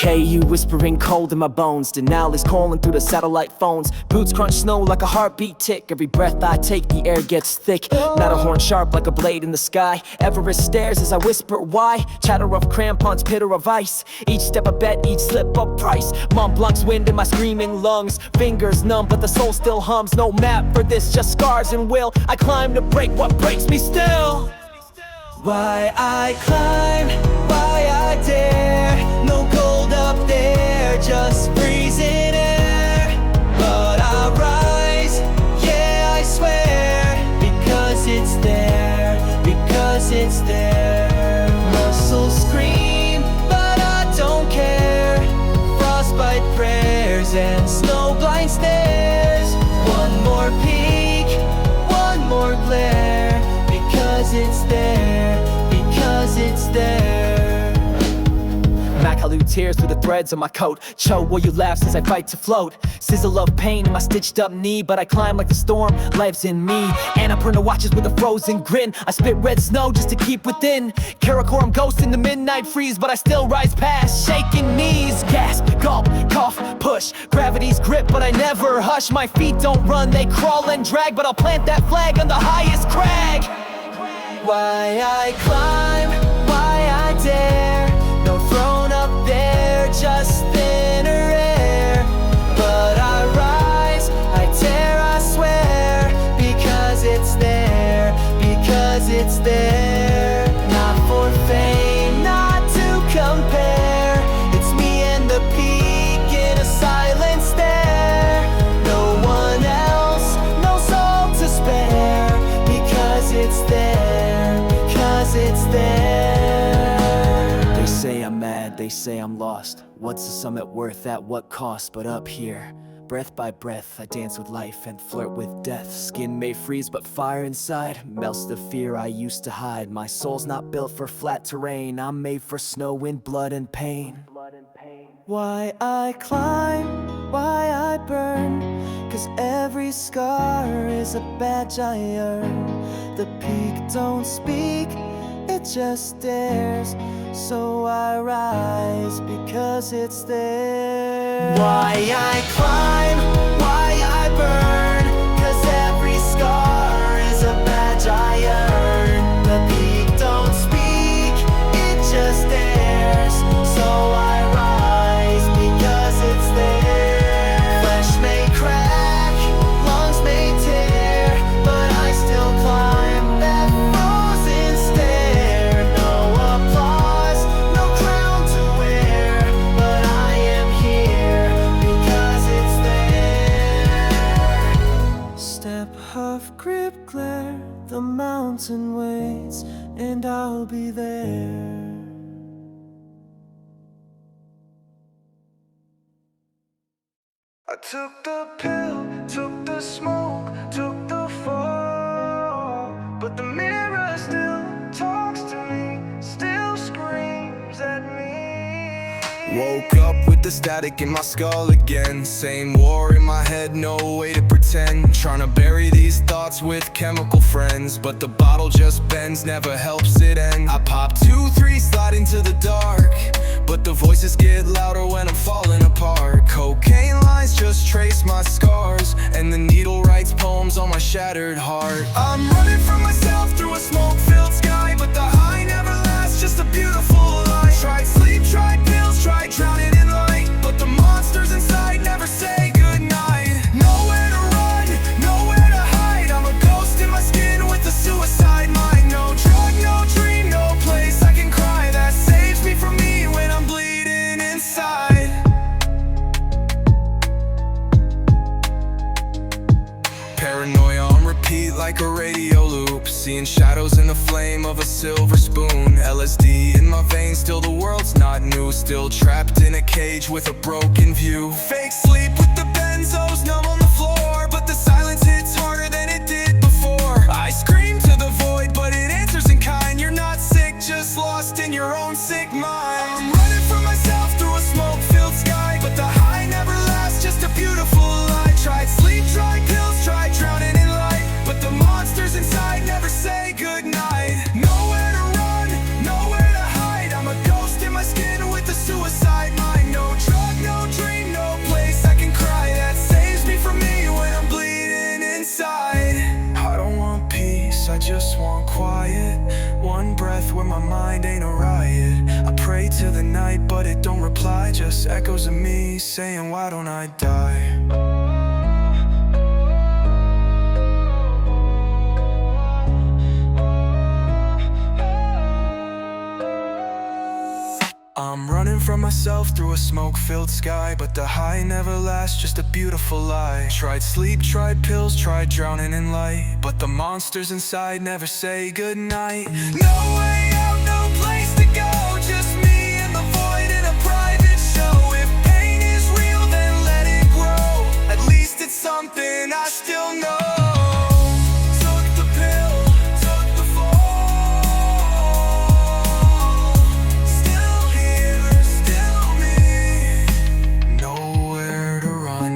KU whispering cold in my bones. Denali's calling through the satellite phones. Boots crunch snow like a heartbeat tick. Every breath I take, the air gets thick. Not a horn sharp like a blade in the sky. Everest stares as I whisper why. Chatter of crampons, pitter of ice. Each step a bet, each slip a price. Mont Blanc's wind in my screaming lungs. Fingers numb, but the soul still hums. No map for this, just scars and will. I climb to break what breaks me still. Why I climb, why I dare. No gold up there, just freezing air. But I rise, yeah I swear. Because it's there, because it's there. Muscles scream, but I don't care. Frostbite prayers and snowblind stares. One more peak, one more glare. Because it's there, because it's there. Makalu tears through the threads of my coat. Cho, will you laugh as I fight to float? Sizzle of pain in my stitched up knee, but I climb like the storm lives in me. Annapurna watches with a frozen grin. I spit red snow just to keep within. Karakoram ghost in the midnight freeze, but I still rise past shaking knees. Gasp, gulp, cough, push. Gravity's grip, but I never hush. My feet don't run, they crawl and drag, but I'll plant that flag on the highest crag. Why I climb, why I dare. No throne up there, just thinner air. But I rise, I tear, I swear. Because it's there, because it's there. Not for fame, not to compare. It's me and the peak in a silent stare. No one else, no soul to spare. Because it's there, because it's there. They say I'm mad, they say I'm lost. What's the summit worth, at what cost? But up here, breath by breath, I dance with life and flirt with death. Skin may freeze, but fire inside melts the fear I used to hide. My soul's not built for flat terrain, I'm made for snow, wind, blood, and pain. Why I climb, why I burn. Cause every scar is a badge I earn. The peak don't speak, it just stares. So I rise because it's there. Why I climb, why I burn, 'cause every scar is a badge I earn. The peak don't speak, it just stares. So I rise because it's there. Flesh may crack, lungs may tear, but I still climb that frozen stair. No applause, no crown to wear, but I am here because it's there. Step, huff, grip, glare, the mountain waits, and I'll be there. I took the pill, took the smoke, took the fall, but the mirror still talks to me, still screams at me. Woke up with the static in my skull again. Same war in my head, no way to pretend. Trying to bury these thoughts with chemical friends, but the bottle just bends, never helps it end. I pop 2, 3, slide into the dark, but the voices get louder when I'm falling apart. Cocaine lines just trace my scars, and the needle writes poems on my shattered heart. I'm running from myself through a smoke-filled sky, but the high never lasts, just a beautiful lie. Tried sleep, tried pills, tried drowning in light, but the monsters inside never say goodnight. Nowhere to run, nowhere to hide, I'm a ghost in my skin with a suicide mind. No drug, no dream, no place I can cry that saves me from me when I'm bleeding inside. Paranoia on repeat like a radio loop, seeing shadows in the flame of a silver spoon. LSD in my veins, still the world's not new, still trapped in a cage with a broken view. Fake sleep with the benzos numb on the floor, but the silence hits harder than it did before. I scream to the void, but it answers in kind. You're not sick, just lost in your own sick mind. I'm running from myself through a smoke-filled sky, but the high never lasts, just a beautiful lie. Tried sleep, tried pills, tried drowning in light, but the monsters inside never say goodnight. Nowhere to run, nowhere to hide, I'm a ghost in my skin with a suicide mind. No drug, no dream, no place I can cry that saves me from me when I'm bleeding inside. I don't want peace, I just want quiet. One breath where my mind ain't a riot. I pray to the night, but it don't reply, just echoes of me saying, why don't I die? I'm running from myself through a smoke-filled sky, but the high never lasts, just a beautiful lie. Tried sleep, tried pills, tried drowning in light, but the monsters inside never say goodnight. No way out, no place to go, just me and the void in a private show. If pain is real, then let it grow, at least it's something I still know. Took the pill, took the fall, still here, still me. Nowhere to run,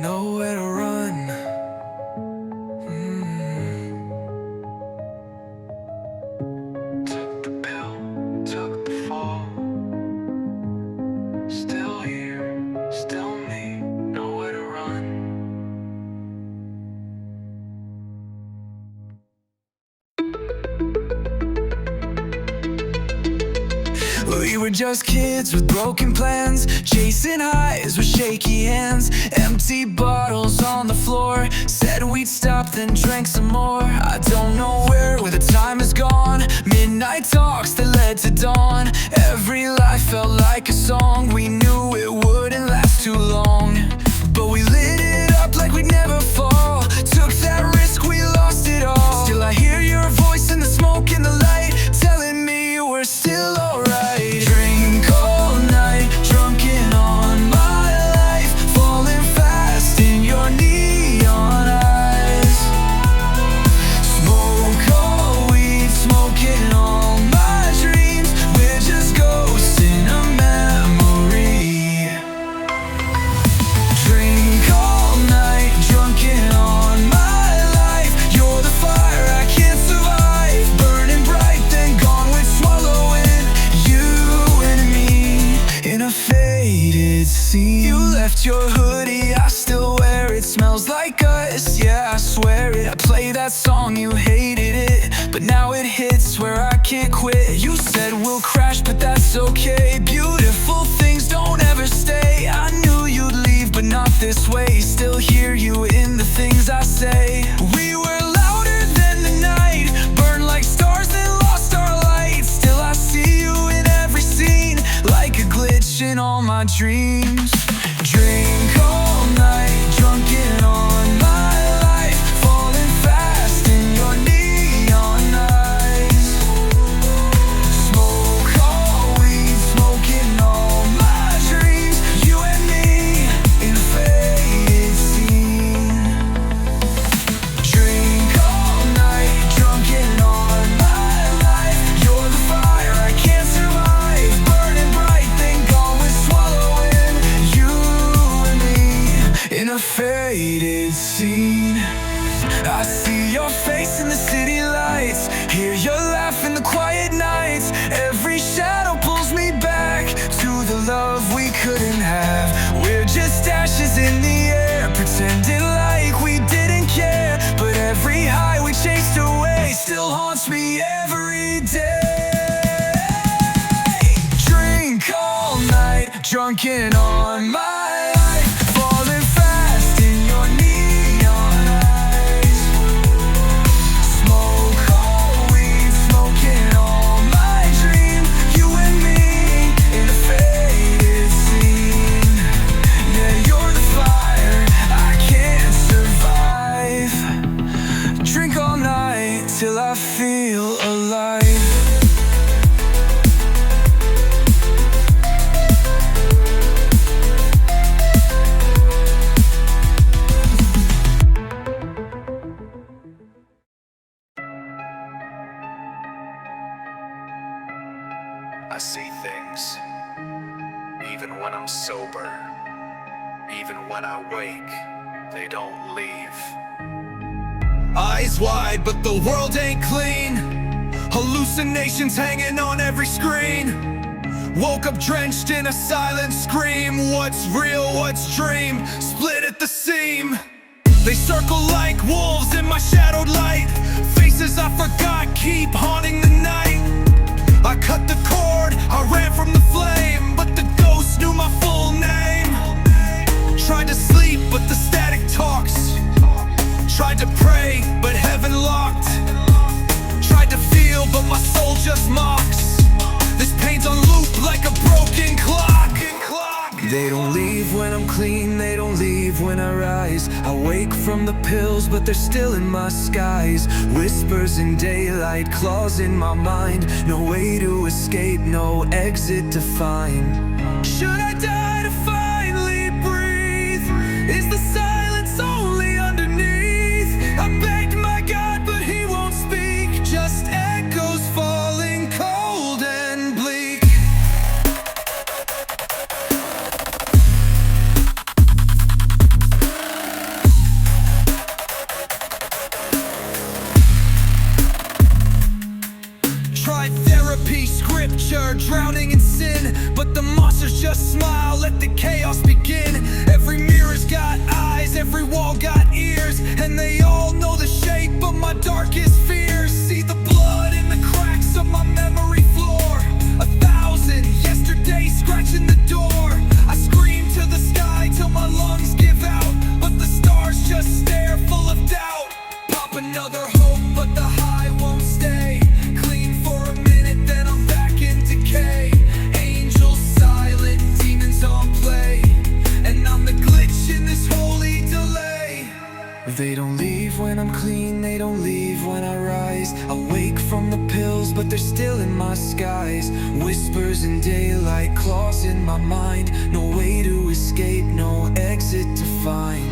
nowhere to run. Took the pill, took the fall, still here, still me. Nowhere to run. We were just kids with broken plans, chasing highs with shaky hands. Empty bottles on the floor, said we'd stop, then drank some more. I don't know where the time is gone. Midnight talks that led to dawn. Every life felt like a song. We knew it wouldn't last too long, but we lit it up like we'd never fall. Took that risk, we lost it all. Still I hear your voice in the smoke and the light, telling me we're still alright. Drink all night, drunken on my life, falling fast in your neon eyes. Smoke all weed, smoking all my dreams. We're just ghosts in a memory. smells like us, yeah, I swear it. I play that song, you hated it, but now it hits where I can't quit. You said we'll crash, but that's okay. Beautiful things don't ever stay. I knew you'd leave, but not this way. Still hear you in the things I say. We were louder than the night, burned like stars then lost our light. Still I see you in every scene, like a glitch in all my dreams. Drink all night, drunken on my life, falling fast in your neon eyes. Smoke all weed, smoking all my dreams. You and me in a faded scene. Drink all night, drunken on my life. You're the fire I can't survive, burning bright, then gone with swallowing. You and me in a faded scene. I see your face in the city lights, hear your laugh in the quiet nights. Every shadow pulls me back to the love we couldn't have. We're just ashes in the air, pretending like we didn't care. But every high we chased away still haunts me every day. Drink all night, drunken on my life, falling fast in your neon eyes. Smoke all weed, smoking all my dreams. You and me in a faded scene. Yeah, you're the fire I can't survive. Drink all night till I feel alive. I see things, even when I'm sober, even when I wake, they don't leave. Eyes wide, but the world ain't clean. Hallucinations hanging on every screen. Woke up drenched in a silent scream. What's real, what's dream? Split at the seam. They circle like wolves in my shadowed light. Faces I forgot keep haunting the night. I cut the cord, I ran from the flame, but the ghost knew my full name. Tried to sleep, but the static talks. Tried to pray, but heaven locked. Tried to feel, but my soul just mocks. This pain's on loop like a broken clock. They don't leave when I'm clean, they don't leave when I rise. I wake from the pills, but they're still in my skies. Whispers in daylight, claws in my mind. No way to escape, no exit to find. Should I die to finally breathe? Is the silence only underneath? I begged my God, but he won't speak. Just echoes falling cold and bleak. Tried therapy, scripture, drowning in sin, but the monsters just smile, let the chaos begin. Every mirror's got eyes, every wall got ears, and they all know the shape of my darkest fears. See the blood in the cracks of my memory floor. 1,000 yesterdays scratching the door. I scream to the sky till my lungs give out, but the stars just stare full of doubt. Pop another hope, but the high won't stay. Clean for a minute, then I'm back in decay. Angels silent, demons on play, and I'm the glitch in this holy delay. They don't leave when I'm clean, they don't leave when I rise. I wake from the pills, but they're still in my skies. Whispers in daylight, claws in my mind. No way to escape, no exit to find.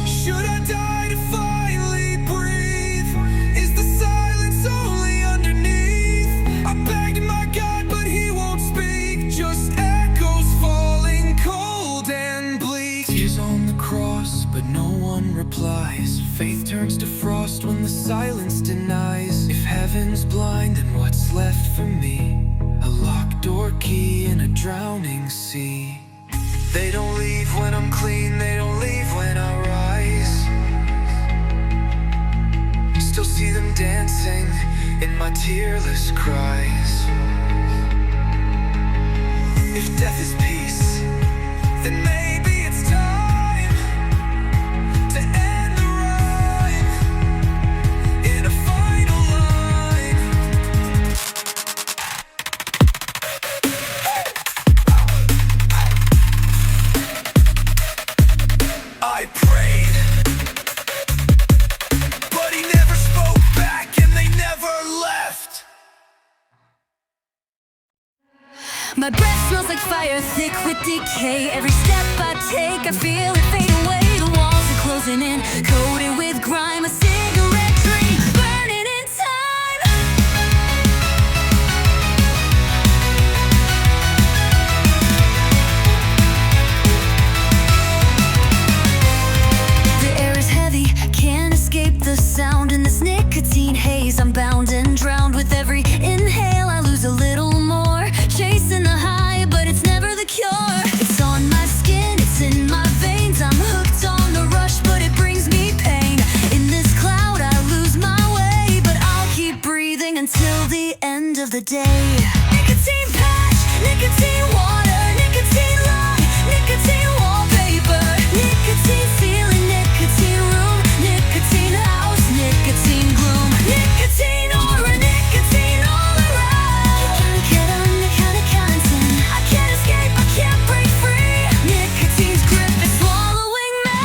Should I die to finally breathe? Is the silence only underneath? I begged my God, but he won't speak. Just echoes falling cold and bleak. Tears on the cross, but no one replies. Faith turns to frost when the silence denies. If heaven's blind, then what's left for me? A locked door key in a drowning sea. They don't leave when I'm clean, they don't leave when I rise. in my tearless cries. If death is peace, then maybe it's time to end the rhyme in a final line. I prayed, but he never spoke back and they never left. My breath smells like fire, thick with decay. Every step I take, I feel it fade away. The walls are closing in, coated with grime. A cigarette dream, burning in time. The air is heavy, can't escape the sound. In this nicotine haze, I'm bound and drowned. With every inhale, I lose a little more. Chasing the high, but it's never the cure. It's on my skin, it's in my veins. I'm hooked on the rush, but it brings me pain. In this cloud, I lose my way, but I'll keep breathing until the end of the day. Nicotine patch, nicotine water, nicotine lung, nicotine wallpaper, nicotine ceiling, nicotine room, nicotine house, nicotine gloom, nicotine aura, nicotine all around. I can't escape, I can't break free. Nicotine's grip is swallowing me.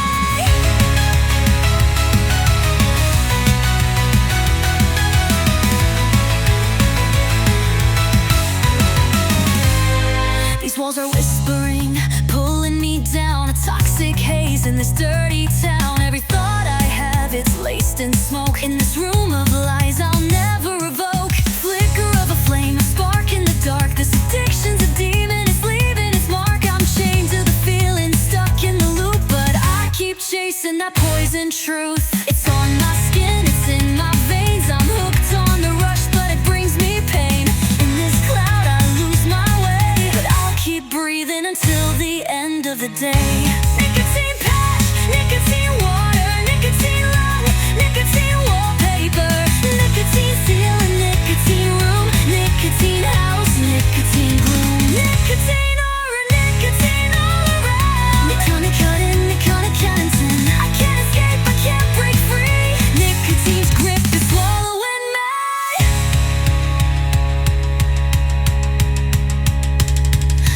These walls are whispering, pulling me down. A toxic haze in this dirty town. Every thought I have, it's laced in smoke. In this room of lies I'll never evoke. Flicker of a flame, a spark in the dark. This addiction's a demon, it's leaving its mark. I'm chained to the feeling, stuck in the loop, but I keep chasing that poison truth. It's on my skin, it's in my veins. I'm hooked on the rush, but it brings me pain. In this cloud I lose my way, but I'll keep breathing until the end of the day. Nicotine patch, nicotine water, nicotine lung, nicotine wallpaper, nicotine ceiling, nicotine room, nicotine house, nicotine gloom, nicotine aura, nicotine all around. NICONICOTINE, NICONICOTINE. I can't escape, I can't break free. Nicotine's grip is swallowing me.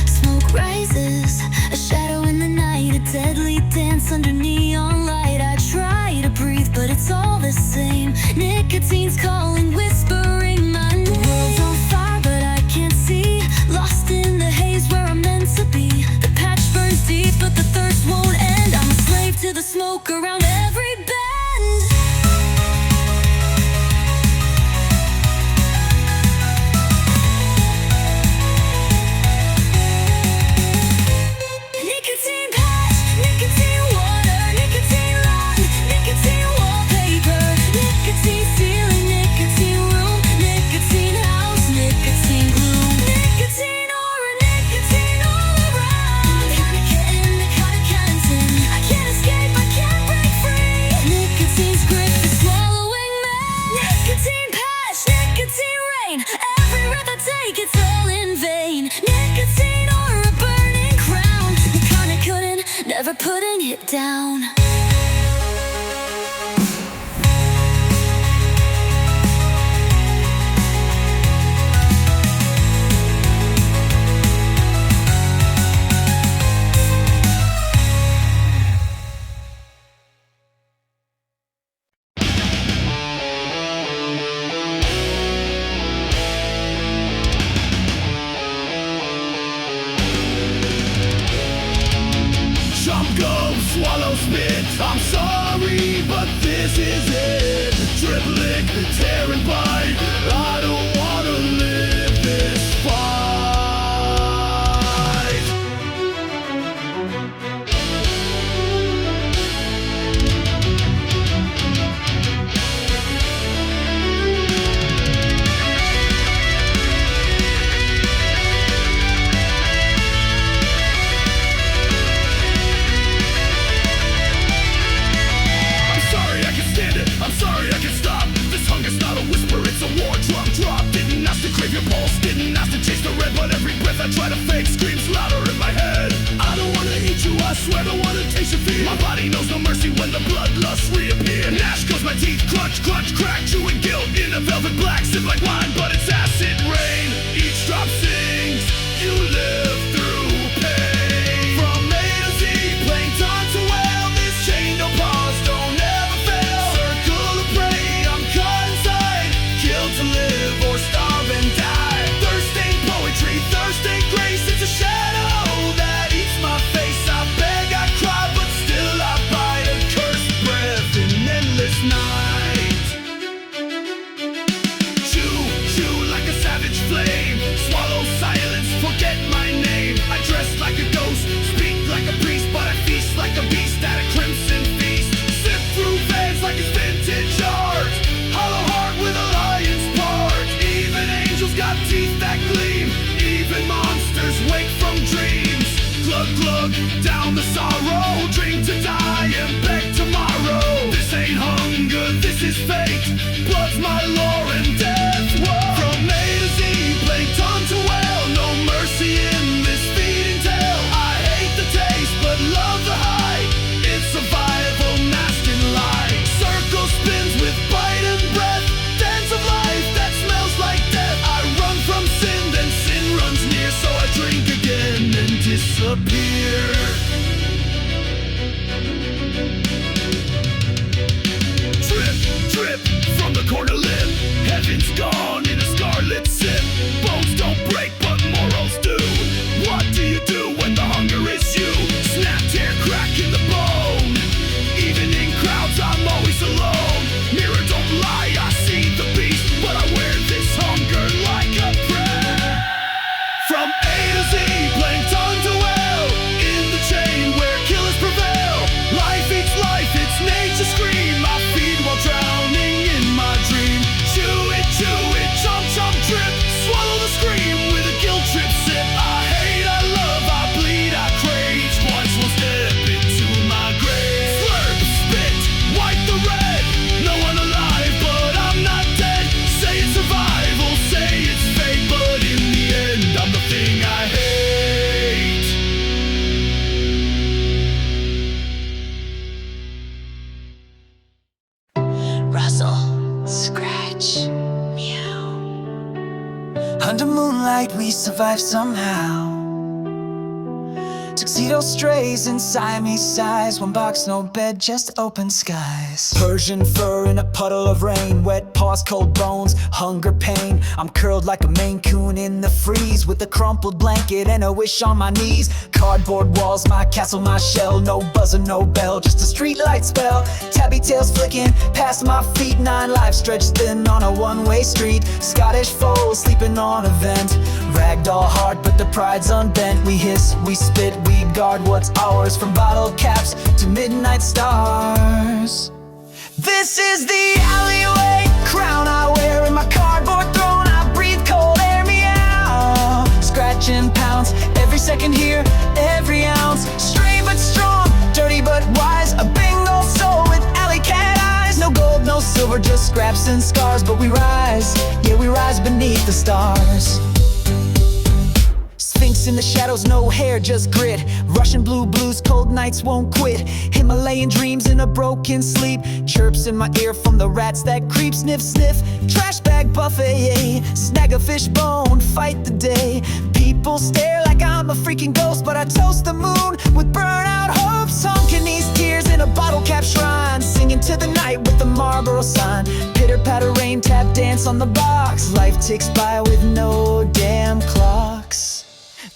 Smoke rises, a shadow in the night, a deadly dance under neon light. I try to breathe, but it's all the same. Nicotine's calling, whispering my name. The world's on fire, but I can't see. Lost in the haze where I'm meant to be. The patch burns deep, but the thirst won't end. I'm a slave to the smoke around every bend. Nicotine patch, nicotine water, nicotine lung, nicotine wallpaper, nicotine ceiling, nicotine room, nicotine house, nicotine gloom, nicotine aura, nicotine all around. NICOTINE, NICOTINE. I can't escape, I can't break free. Nicotine's grip is swallowing me. Nicotine patch, nicotine rain. Every breath I take, it's all in vain. Nicotine aura, burning crown. NICONICOTINE, never putting it down. Chop, go, swallow, spit. Crunch, crunch, crack, chewing guilt in a velvet black. Sip like wine, but it's acid rain. Each drop sings, you live through pain. From A to Z, plankton to whale, this chain don't pause, don't ever fail. Circle of prey, I'm caught inside. Kill to live or starve and die. Thirsting poetry, thirsting grace. It's a shadow that eats my face. I beg, I cry, but still I bite a cursed breath in endless night. Chew, chew like a savage flame. Swallow silence, forget my name. I dress like a ghost, speak like a priest, but I feast like a beast at a crimson feast. Sip through veins like it's vintage art. Hollow heart with a lion's part. Even angels got teeth that gleam. Even monsters wake from dreams. Glug glug down the sorrow. Drink to die and beg tomorrow. This ain't hunger, this is fate. Blood's my lore and death. Whoa. From A to Z, plankton to whale. No mercy in this feeding tale. I hate the taste but love the high. It's survival masked in light. Circle spins with bite and breath. Dance of life that smells like death. I run from sin, then sin runs near. So I drink again and disappear. Drip, drip from the corner lip. Heaven's gone in a scarlet sip. Bones don't break, but morals do. What do you do when the hunger is you? Snap, tear, crack in the bone. Even in crowds, I'm always alone. Mirror don't lie, I see the beast, but I wear this hunger like a prayer. From A to Z, plankton to whale. In the chain where killers prevail. Life eats life, it's nature's scream. I feed while drowning in my dream. Chew it, chomp, chomp, drip. Swallow the scream with a guilt trip sip. I hate, I love, I bleed, I crave. Twice will step into my grave. Slurp, spit, wipe the red. No one alive, but I'm not dead. Say it's survival, say it's fate, but in the end, I'm the thing I hate. Rustle, scratch, meow. Under moonlight we survive somehow. Tuxedo strays and Siamese size. One box, no bed, just open skies. Persian fur in a puddle of rain. Wet paws, cold bones, hunger, pain. I'm curled like a Maine Coon in the freeze, with a crumpled blanket and a wish on my knees. Cardboard walls, my castle, my shell. No buzzer, no bell, just a street light spell. Tabby tails flicking past my feet. 9 lives stretched thin on a one-way street. Scottish foals sleeping on a vent. Ragdoll heart, but the pride's unbent. We hiss, we spit, we guard what's ours. From bottle caps to midnight stars. This is the alleyway. Crown I wear in my cardboard throne. I breathe cold air, meow. Scratch and pounce, every second here, every ounce. Stray but strong, dirty but wise. A bingo soul with alley cat eyes. No gold, no silver, just scraps and scars. But we rise, yeah we rise beneath the stars. Sphinx in the shadows, no hair, just grit. Russian blue blues, cold nights won't quit. Himalayan dreams in a broken sleep. Chirps in my ear from the rats that creep. Sniff, sniff, trash bag buffet. Snag a fish bone, fight the day. People stare like I'm a freaking ghost, but I toast the moon with burnout hopes. Honking these tears in a bottle cap shrine. Singing to the night with the Marlboro sign. Pitter patter rain, tap dance on the box. Life ticks by with no damn clocks.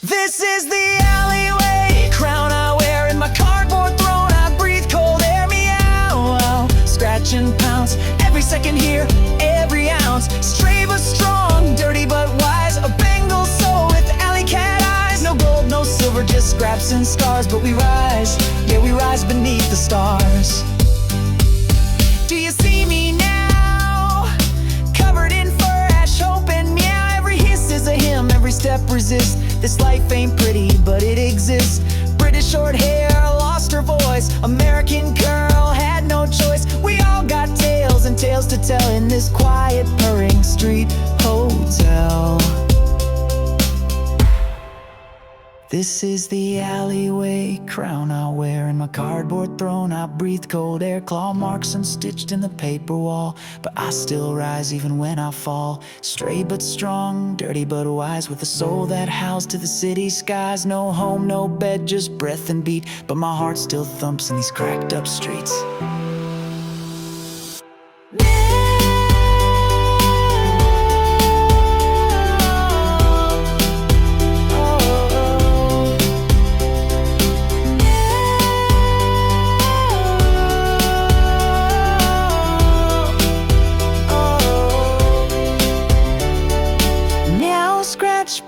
This is the alleyway. Crown I wear in my cardboard throne. I breathe cold air, meow. Scratch and pounce, every second here, every ounce. Stray but strong, dirty but wise. A Bengal soul with alley cat eyes. No gold, no silver, just scraps and scars. But we rise, yeah we rise beneath the stars. Do you see me now? Covered in fur, ash, hope and meow. Every hiss is a hymn, every step resist. This life ain't pretty, but it exists. British short hair, lost her voice. American girl had no choice. We all got tales and tales to tell in this quiet, purring street hotel. This is the alleyway crown I wear, and my cardboard throne I breathe cold air. Claw marks unstitched in the paper wall, but I still rise even when I fall. Stray but strong, dirty but wise, with a soul that howls to the city skies. No home, no bed, just breath and beat, but my heart still thumps in these cracked up streets.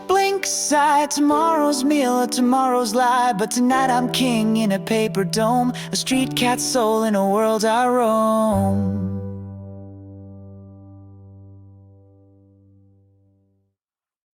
Blink, sigh, tomorrow's meal, tomorrow's lie. But tonight I'm king in a paper dome, a street cat's soul in a world I roam.